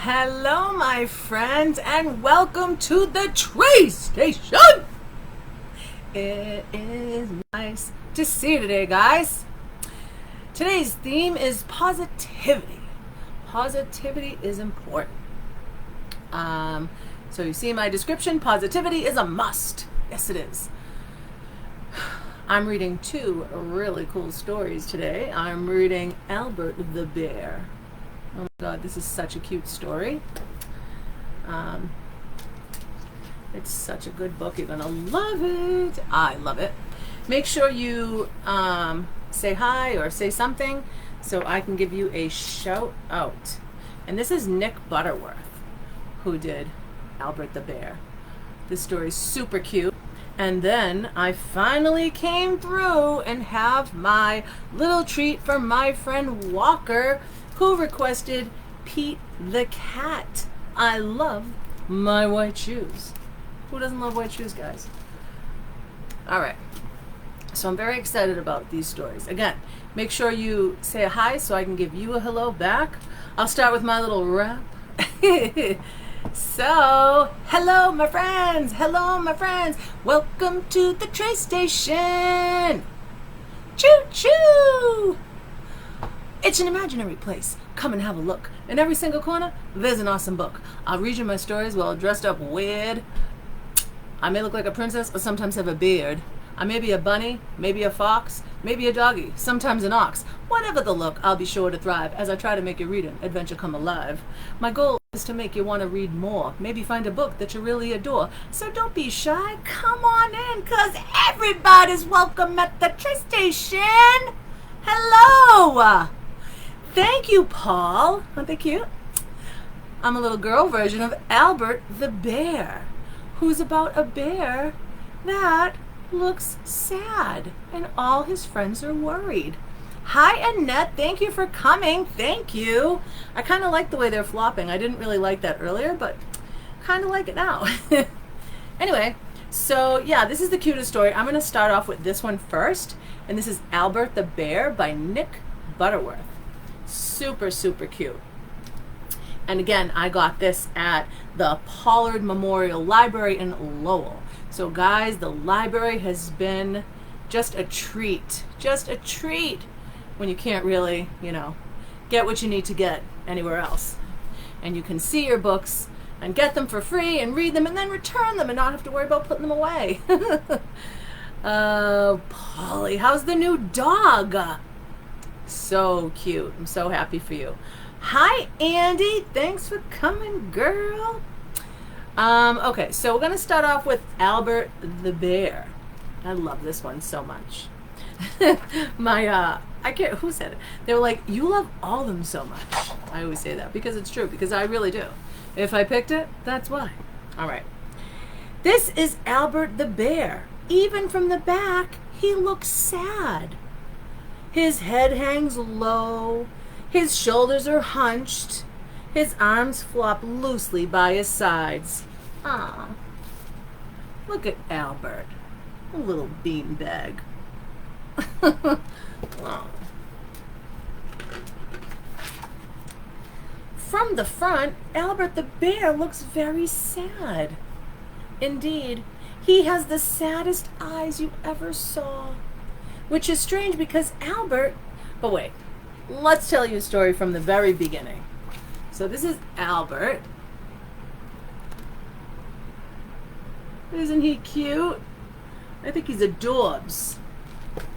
Hello, my friends, and welcome to the Tree Station. It is nice to see you today, guys. Today's theme is positivity. Positivity is important. So you see my description, positivity is a must. Yes, it is. I'm reading two really cool stories today. I'm reading Albert the Bear. Oh my god, this is such a cute story. It's such a good book. You're gonna love it. I love it. Make sure you say hi or say something so I can give you a shout out. And this is Nick Butterworth who did Albert the Bear. This story is super cute. And then I finally came through and have my little treat from my friend Walker, who requested Pete the Cat. I love my white shoes. Who doesn't love white shoes, guys? All right. So I'm very excited about these stories. Again, make sure you say hi so I can give you a hello back. I'll start with my little rap. So, hello my friends. Hello my friends. Welcome to the Tree Station. Choo choo. It's an imaginary place. Come and have a look. In every single corner, there's an awesome book. I'll read you my stories while dressed up weird. I may look like a princess, but sometimes have a beard. I may be a bunny, maybe a fox, maybe a doggy, sometimes an ox. Whatever the look, I'll be sure to thrive as I try to make your reading adventure come alive. My goal is to make you want to read more. Maybe find a book that you really adore. So don't be shy. Come on in, because everybody's welcome at the Tree Station. Hello. Thank you, Paul. Aren't they cute? I'm a little girl version of Albert the Bear, who's about a bear that looks sad and all his friends are worried. Hi, Annette. Thank you for coming. Thank you. I kind of like the way they're flopping. I didn't really like that earlier, but kind of like it now. Anyway, so yeah, this is the cutest story. I'm going to start off with this one first, and this is Albert the Bear by Nick Butterworth. Super, super cute. And again, I got this at the Pollard Memorial Library in Lowell. So guys, the library has been just a treat. Just a treat when you can't really, get what you need to get anywhere else. And you can see your books and get them for free and read them and then return them and not have to worry about putting them away. Polly, how's the new dog? So cute. I'm so happy for you. Hi, Andy. Thanks for coming, girl. Okay, so we're going to start off with Albert the Bear. I love this one so much. I can't, who said it? They were like, you love all of them so much. I always say that because it's true, because I really do. If I picked it, that's why. All right. This is Albert the Bear. Even from the back, he looks sad. His head hangs low. His shoulders are hunched. His arms flop loosely by his sides. Ah, look at Albert, a little beanbag. Oh. From the front, Albert the Bear looks very sad. Indeed, he has the saddest eyes you ever saw, which is strange because Albert... But wait, let's tell you a story from the very beginning. So this is Albert. Isn't he cute? I think he's adorbs.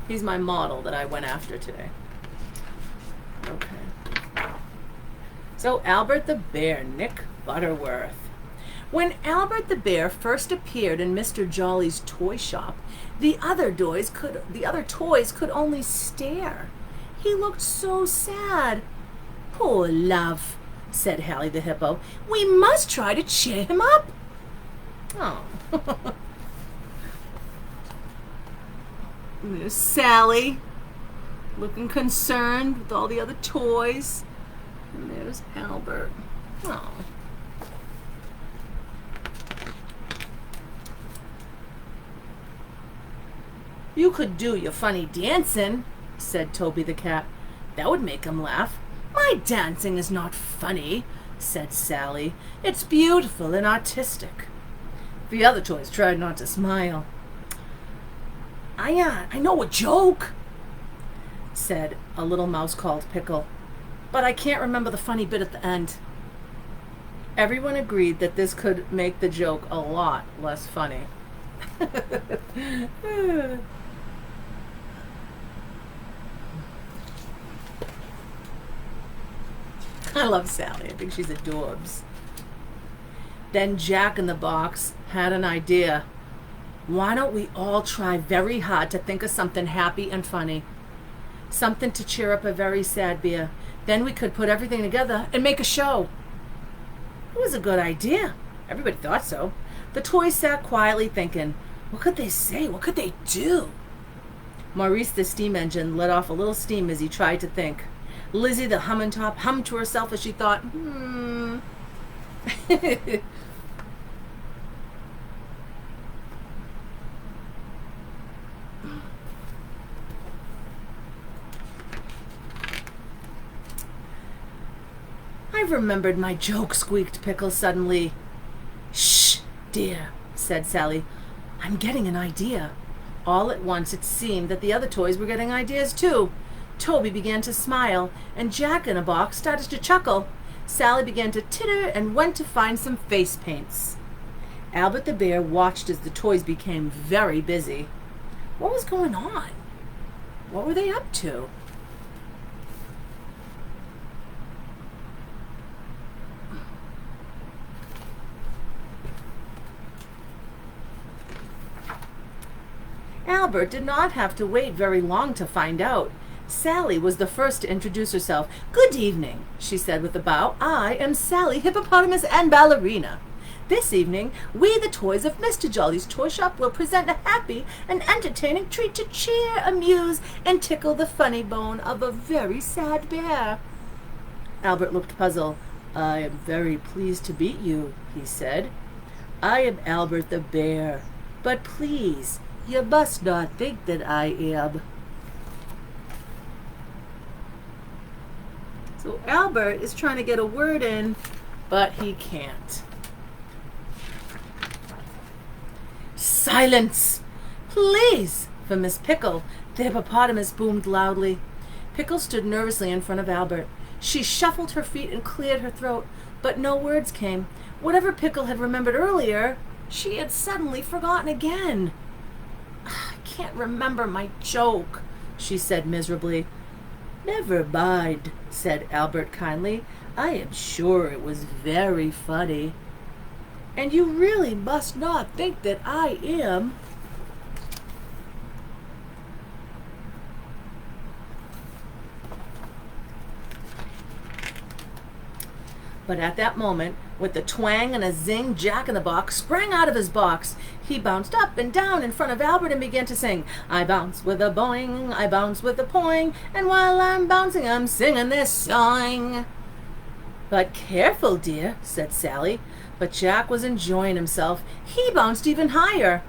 He's my model that I went after today. Okay. So Albert the Bear, Nick Butterworth. When Albert the Bear first appeared in Mr. Jolly's toy shop, the other toys could only stare. He looked so sad. Poor love, said Hallie the Hippo. We must try to cheer him up. Oh. And there's Sally, looking concerned with all the other toys. And there's Albert. Oh. You could do your funny dancing, said Toby the cat. That would make him laugh. My dancing is not funny, said Sally. "It's beautiful and artistic." The other toys tried not to smile. I know a joke," said a little mouse called Pickle, "but I can't remember the funny bit at the end." Everyone agreed that this could make the joke a lot less funny. I love Sally. I think she's adorbs. Then Jack in the Box had an idea. "Why don't we all try very hard to think of something happy and funny? Something to cheer up a very sad bear. Then we could put everything together and make a show." It was a good idea. Everybody thought so. The toys sat quietly thinking, what could they say? What could they do? Maurice the steam engine let off a little steam as he tried to think. Lizzie the humming top hummed to herself as she thought, "I've remembered my joke," squeaked Pickle suddenly. "Shh, dear," said Sally. "I'm getting an idea." All at once it seemed that the other toys were getting ideas too. Toby began to smile, and Jack in a Box started to chuckle. Sally began to titter and went to find some face paints. Albert the bear watched as the toys became very busy. What was going on? What were they up to? Albert did not have to wait very long to find out. Sally was the first to introduce herself. "Good evening," she said with a bow. "I am Sally, hippopotamus and ballerina. This evening, we, the toys of Mr. Jolly's toy shop, will present a happy and entertaining treat to cheer, amuse, and tickle the funny bone of a very sad bear." Albert looked puzzled. "I am very pleased to meet you," he said. "I am Albert the bear, but please, you must not think that I am." So Albert is trying to get a word in, but he can't. "Silence, please!" from Miss Pickle. The hippopotamus boomed loudly. Pickle stood nervously in front of Albert. She shuffled her feet and cleared her throat, but no words came. Whatever Pickle had remembered earlier, she had suddenly forgotten again. "I can't remember my joke," she said miserably. "Never mind," said Albert kindly. "I am sure it was very funny. And you really must not think that I am." But at that moment, with a twang and a zing, Jack in the Box sprang out of his box. He bounced up and down in front of Albert and began to sing, "I bounce with a boing, I bounce with a poing, and while I'm bouncing, I'm singing this song." "But careful, dear," said Sally. But Jack was enjoying himself. He bounced even higher.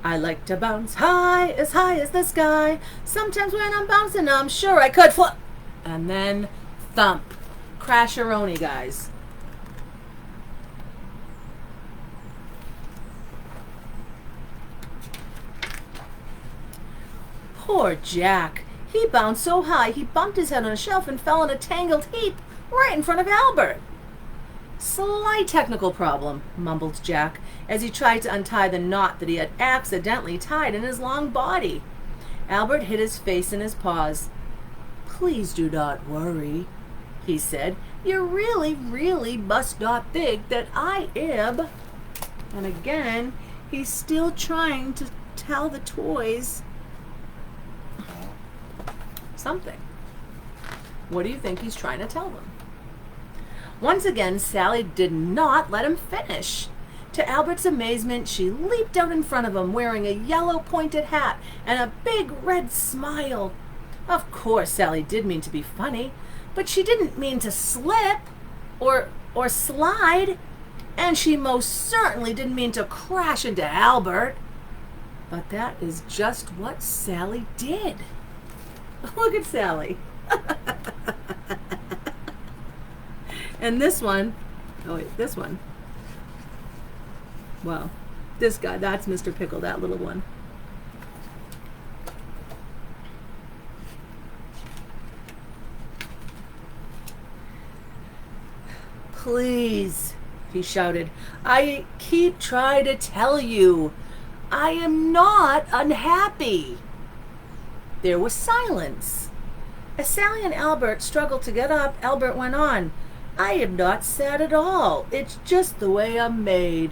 "I like to bounce high as the sky. Sometimes when I'm bouncing, I'm sure I could fly." And then thump. Crasheroni, guys. Poor Jack. He bounced so high he bumped his head on a shelf and fell in a tangled heap right in front of Albert. "Slight technical problem," mumbled Jack as he tried to untie the knot that he had accidentally tied in his long body. Albert hid his face in his paws. "Please do not worry," he said. "You really, really must not think that I am." And again, he's still trying to tell the toys something. What do you think he's trying to tell them? Once again, Sally did not let him finish. To Albert's amazement, she leaped out in front of him, wearing a yellow pointed hat and a big red smile. Of course, Sally did mean to be funny, but she didn't mean to slip or slide, and she most certainly didn't mean to crash into Albert. But that is just what Sally did. Look at Sally. And this one Oh wait, this one. Wow. This guy, that's Mr. Pickle, that little one. Please, he shouted. I keep trying to tell you. I am not unhappy. There was silence. As Sally and Albert struggled to get up, Albert went on. I am not sad at all. It's just the way I'm made.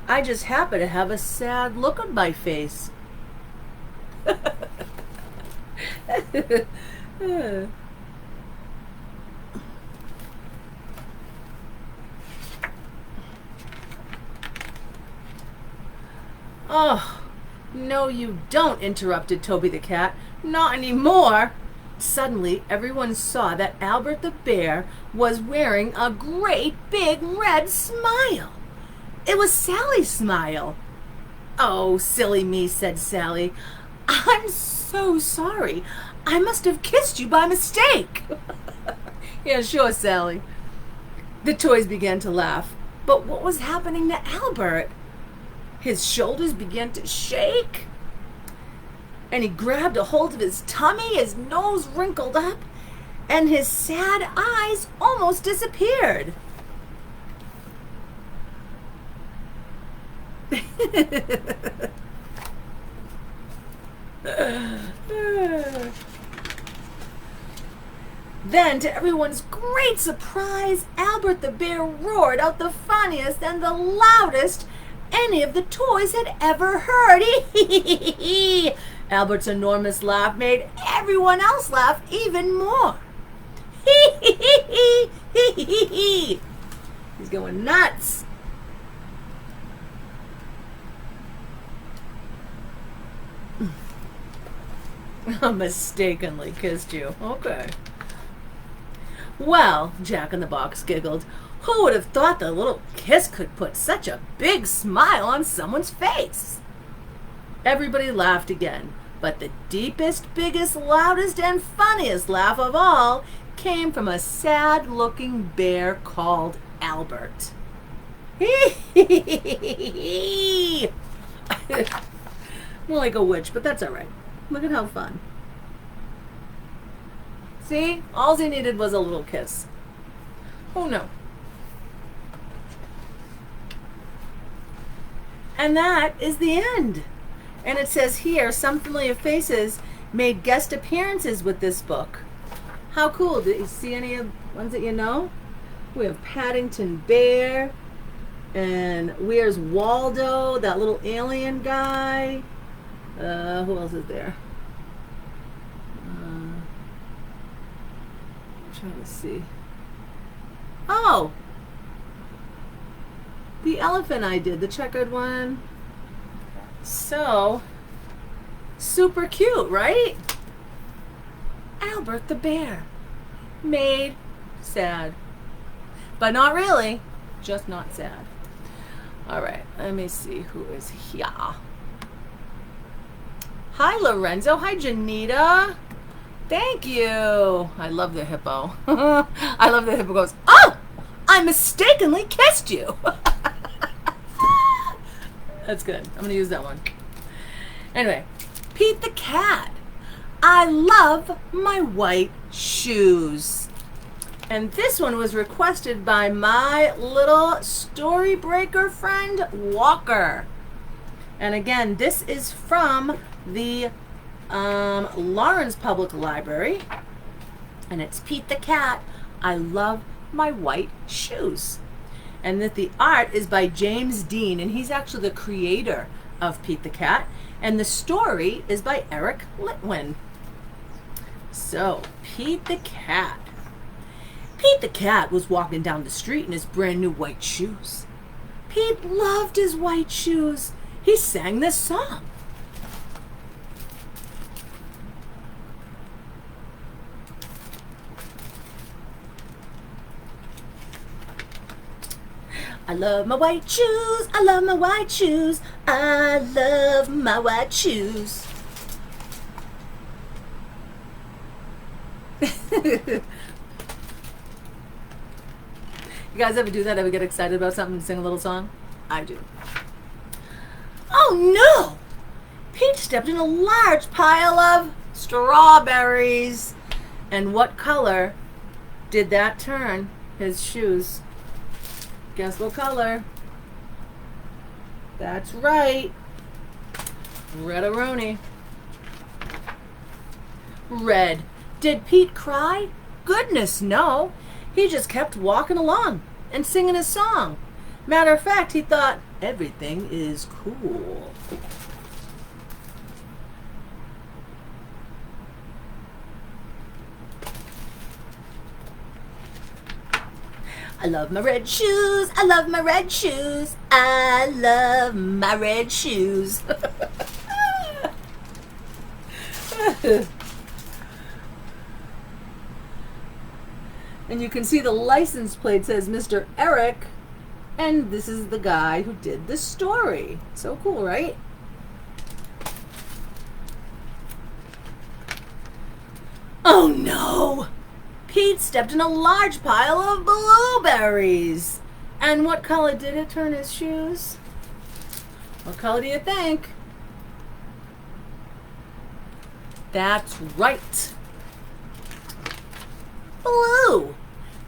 I just happen to have a sad look on my face. Oh, no you don't, interrupted Toby the cat. Not anymore. Suddenly, everyone saw that Albert the bear was wearing a great big red smile. It was Sally's smile. Oh, silly me, said Sally. I'm so sorry. I must have kissed you by mistake. Yeah, sure, Sally. The toys began to laugh. But what was happening to Albert? His shoulders began to shake, and he grabbed a hold of his tummy, his nose wrinkled up, and his sad eyes almost disappeared. Then, to everyone's great surprise, Albert the bear roared out the funniest and the loudest any of the toys had ever heard. Albert's enormous laugh made everyone else laugh even more. He's going nuts. I mistakenly kissed you. Okay. Well, Jack in the Box giggled. Who would have thought that a little kiss could put such a big smile on someone's face? Everybody laughed again, but the deepest, biggest, loudest, and funniest laugh of all came from a sad-looking bear called Albert. More like a witch, but that's all right. Look at how fun. See? All he needed was a little kiss. Oh, no. And that is the end. And it says here, some familiar faces made guest appearances with this book. How cool. Did you see any of ones that you know? We have Paddington Bear. And Where's Waldo? That little alien guy. Who else is there? I'm trying to see. Oh! The elephant I did, the checkered one. So, super cute, right? Albert the bear. Made sad. But not really. Just not sad. Alright, let me see who is here. Hi, Lorenzo. Hi, Janita. Thank you. I love the hippo. I love the hippo goes, oh! I mistakenly kissed you. That's good. I'm going to use that one. Anyway, Pete the cat. I love my white shoes. And this one was requested by my little story breaker friend, Walker. And again, this is from the Lawrence Public Library. And it's Pete the cat. I love my white shoes. And that the art is by James Dean, and he's actually the creator of Pete the cat. And the story is by Eric Litwin. So, Pete the cat. Pete the cat was walking down the street in his brand new white shoes. Pete loved his white shoes. He sang this song. I love my white shoes, I love my white shoes, I love my white shoes. You guys ever do that? Ever get excited about something and sing a little song? I do. Oh no! Pete stepped in a large pile of strawberries. And what color did that turn his shoes? Guess what color? That's right. Red-a-roni. Red. Did Pete cry? Goodness, no. He just kept walking along and singing his song. Matter of fact, he thought everything is cool. I love my red shoes. I love my red shoes. I love my red shoes. And you can see the license plate says Mr. Eric, and this is the guy who did the story. So cool, right? Oh no! Pete stepped in a large pile of blueberries. And what color did it turn his shoes? What color do you think? That's right. Blue.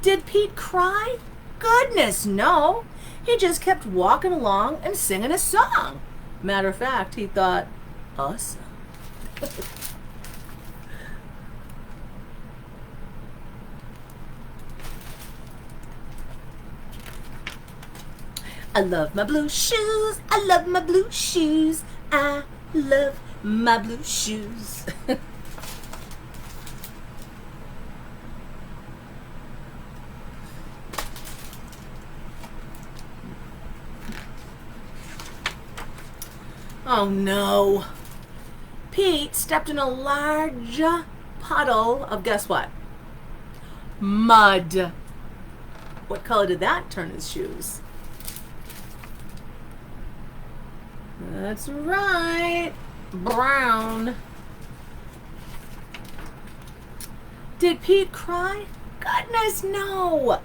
Did Pete cry? Goodness, no. He just kept walking along and singing a song. Matter of fact, he thought, awesome. I love my blue shoes. I love my blue shoes. I love my blue shoes. Oh no. Pete stepped in a large puddle of, guess what? Mud. What color did that turn his shoes? That's right. Brown. Did Pete cry? Goodness, no.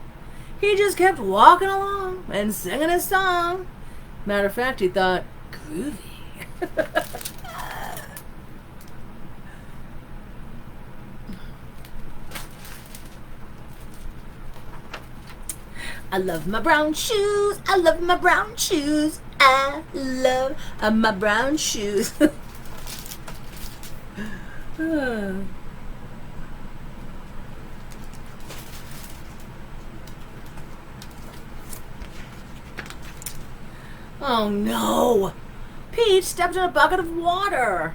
He just kept walking along and singing his song. Matter of fact, he thought, groovy. I love my brown shoes. I love my brown shoes. I love my brown shoes. Oh no! Pete stepped in a bucket of water.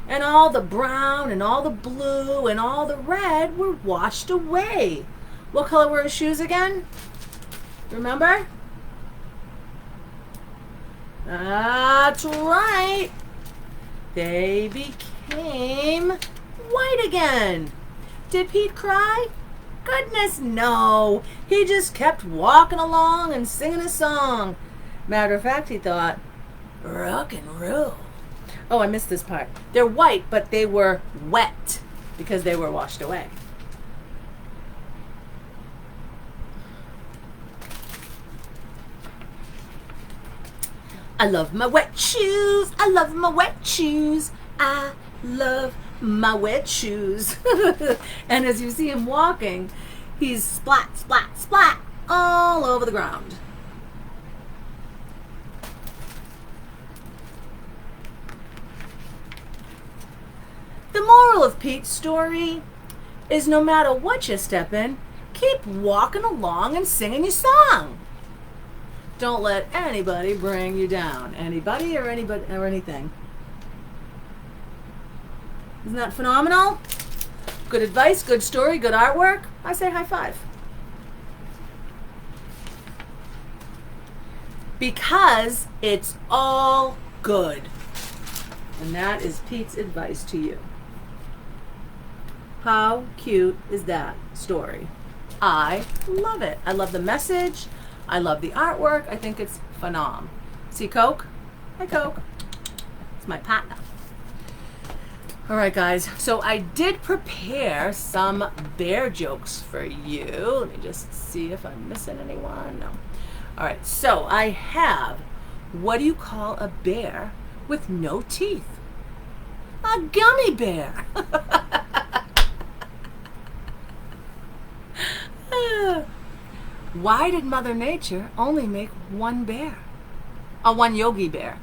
And all the brown and all the blue and all the red were washed away. What color were his shoes again? Remember? That's right. They became white again. Did Pete cry? Goodness, no. He just kept walking along and singing a song. Matter of fact, he thought, rock and roll. Oh, I missed this part. They're white, but they were wet because they were washed away. I love my wet shoes. I love my wet shoes. I love my wet shoes. And as you see him walking, he's splat, splat, splat all over the ground. The moral of Pete's story is no matter what you step in, keep walking along and singing your song. Don't let anybody bring you down. Anybody or anything. Isn't that phenomenal? Good advice, good story, good artwork. I say high five. Because it's all good. And that is Pete's advice to you. How cute is that story? I love it. I love the message. I love the artwork. I think it's phenomenal. See Coke? Hi, Coke. It's my partner. All right, guys. So I did prepare some bear jokes for you. Let me just see if I'm missing anyone. No. All right. So I have, what do you call a bear with no teeth? A gummy bear. Why did Mother Nature only make one bear? One Yogi Bear.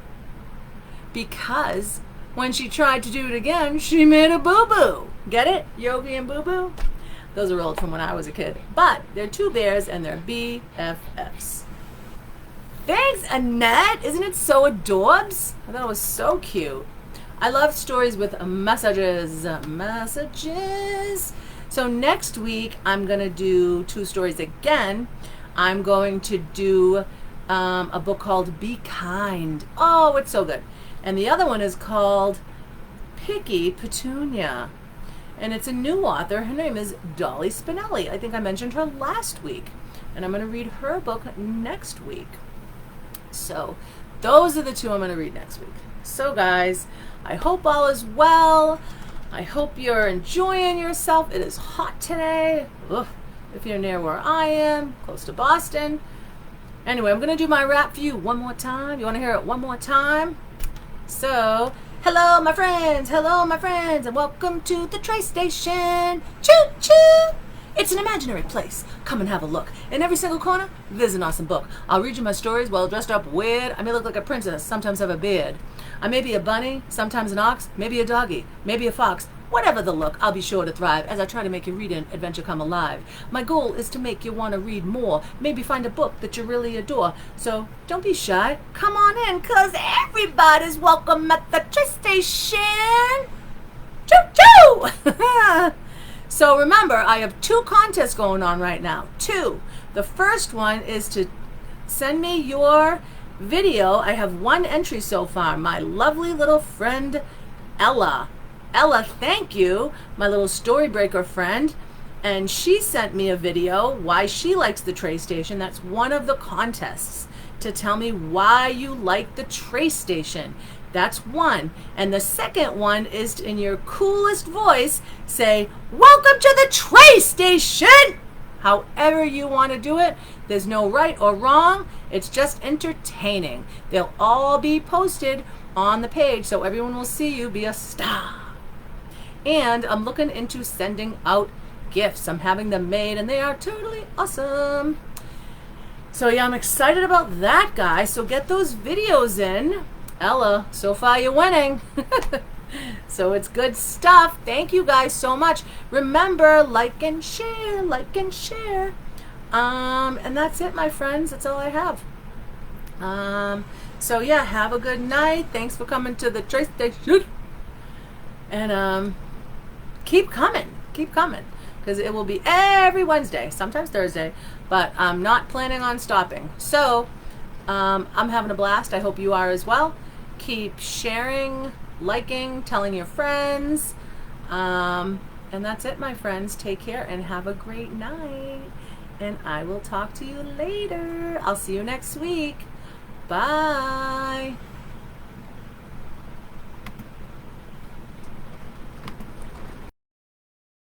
Because when she tried to do it again, she made a boo-boo. Get it? Yogi and boo-boo? Those are old from when I was a kid. But they're two bears and they're BFFs. Thanks, Annette. Isn't it so adorbs? I thought it was so cute. I love stories with messages. So next week, I'm going to do two stories again. I'm going to do a book called Be Kind. Oh, it's so good. And the other one is called Picky Petunia. And it's a new author. Her name is Dolly Spinelli. I think I mentioned her last week. And I'm going to read her book next week. So those are the two I'm going to read next week. So guys, I hope all is well. I hope you're enjoying yourself. It is hot today. Ugh. If you're near where I am, close to Boston. Anyway, I'm going to do my rap for you one more time. You want to hear it one more time? So, hello my friends, and welcome to the Trace Station. Choo-choo! It's an imaginary place. Come and have a look. In every single corner, there's an awesome book. I'll read you my stories while dressed up weird. I may look like a princess, sometimes have a beard. I may be a bunny, sometimes an ox, maybe a doggy, maybe a fox. Whatever the look, I'll be sure to thrive as I try to make your reading adventure come alive. My goal is to make you want to read more, maybe find a book that you really adore. So don't be shy, come on in, cause everybody's welcome at the Trace Station. Choo-choo! So remember, I have two contests going on right now. Two. The first one is to send me your video. I have one entry so far. My lovely little friend, Ella. Ella, thank you, my little Storybreaker friend. And she sent me a video why she likes the Trace Station. That's one of the contests, to tell me why you like the Trace Station. That's one. And the second one is, in your coolest voice, say, welcome to the Trace Station! However you want to do it. There's no right or wrong. It's just entertaining. They'll all be posted on the page so everyone will see you be a star. And I'm looking into sending out gifts. I'm having them made and they are totally awesome. So yeah, I'm excited about that, guys. So get those videos in. Ella, so far you're winning. So it's good stuff. Thank you guys so much. Remember, like and share, like and share. And that's it, my friends. That's all I have. So yeah, have a good night. Thanks for coming to the Trace Station. And keep coming, because it will be every Wednesday, sometimes Thursday, but I'm not planning on stopping. So I'm having a blast. I hope you are as well. Keep sharing, liking, telling your friends. And that's it, my friends. Take care and have a great night. And I will talk to you later. I'll see you next week. Bye.